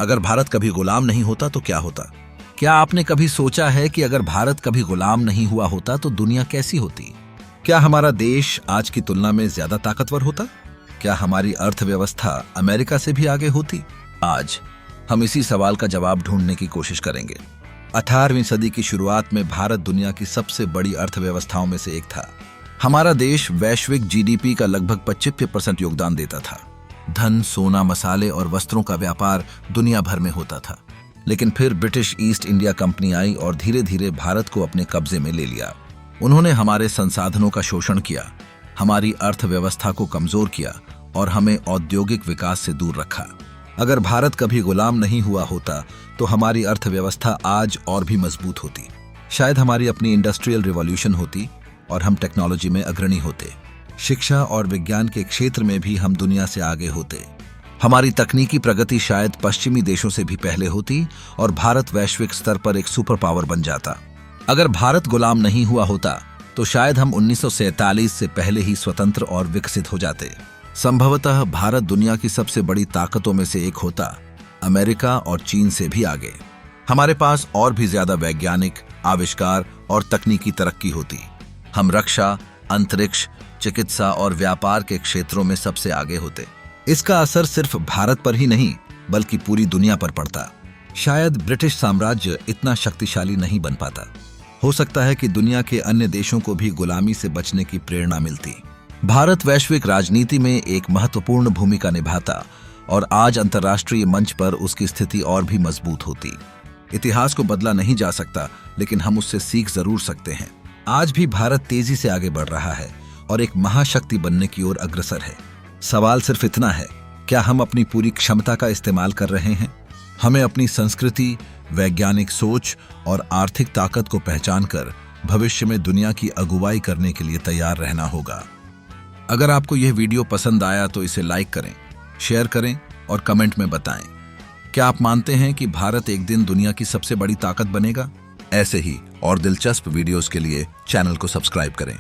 अगर भारत कभी गुलाम नहीं होता तो क्या होता? क्या आपने कभी सोचा है कि अगर भारत कभी गुलाम नहीं हुआ होता तो दुनिया कैसी होती? क्या हमारा देश आज की तुलना में ज्यादा ताकतवर होता? क्या हमारी अर्थव्यवस्था अमेरिका से भी आगे होती? आज हम इसी सवाल का जवाब ढूंढने की कोशिश करेंगे। 18वीं सदी की शुरुआत में भारत दुनिया की सबसे बड़ी अर्थव्यवस्थाओं में से एक था। हमारा देश वैश्विक जीडीपी का लगभग 25% योगदान देता था। धन, सोना, मसाले और वस्त्रों का व्यापार दुनिया भर में होता था। लेकिन फिर ब्रिटिश ईस्ट इंडिया कंपनी आई और धीरे धीरे भारत को अपने कब्जे में ले लिया। उन्होंने हमारे संसाधनों का शोषण किया, हमारी अर्थव्यवस्था को कमजोर किया और हमें औद्योगिक विकास से दूर रखा। अगर भारत कभी गुलाम नहीं हुआ होता तो हमारी अर्थव्यवस्था आज और भी मजबूत होती। शायद हमारी अपनी इंडस्ट्रियल रिवॉल्यूशन होती और हम टेक्नोलॉजी में अग्रणी होते। शिक्षा और विज्ञान के क्षेत्र में भी हम दुनिया से आगे होते। हमारी तकनीकी प्रगति शायद पश्चिमी देशों से भी पहले होती और भारत वैश्विक स्तर पर एक सुपर पावर बन जाता। अगर भारत गुलाम नहीं हुआ होता तो शायद हम 1947 से पहले ही स्वतंत्र और विकसित हो जाते। संभवतः भारत दुनिया की सबसे बड़ी ताकतों में से एक होता, अमेरिका और चीन से भी आगे। हमारे पास और भी ज्यादा वैज्ञानिक आविष्कार और तकनीकी तरक्की होती। हम रक्षा, अंतरिक्ष, चिकित्सा और व्यापार के क्षेत्रों में सबसे आगे होते। इसका असर सिर्फ भारत पर ही नहीं बल्कि पूरी दुनिया पर पड़ता। शायद ब्रिटिश साम्राज्य इतना शक्तिशाली नहीं बन पाता। हो सकता है कि दुनिया के अन्य देशों को भी गुलामी से बचने की प्रेरणा मिलती। भारत वैश्विक राजनीति में एक महत्वपूर्ण भूमिका निभाता और आज अंतर्राष्ट्रीय मंच पर उसकी स्थिति और भी मजबूत होती। इतिहास को बदला नहीं जा सकता, लेकिन हम उससे सीख जरूर सकते हैं। आज भी भारत तेजी से आगे बढ़ रहा है और एक महाशक्ति बनने की ओर अग्रसर है। सवाल सिर्फ इतना है, क्या हम अपनी पूरी क्षमता का इस्तेमाल कर रहे हैं? हमें अपनी संस्कृति, वैज्ञानिक सोच और आर्थिक ताकत को पहचानकर भविष्य में दुनिया की अगुवाई करने के लिए तैयार रहना होगा। अगर आपको यह वीडियो पसंद आया तो इसे लाइक करें, शेयर करें और कमेंट में बताएं। क्या आप मानते हैं कि भारत एक दिन दुनिया की सबसे बड़ी ताकत बनेगा? ऐसे ही और दिलचस्प वीडियोस के लिए चैनल को सब्सक्राइब करें।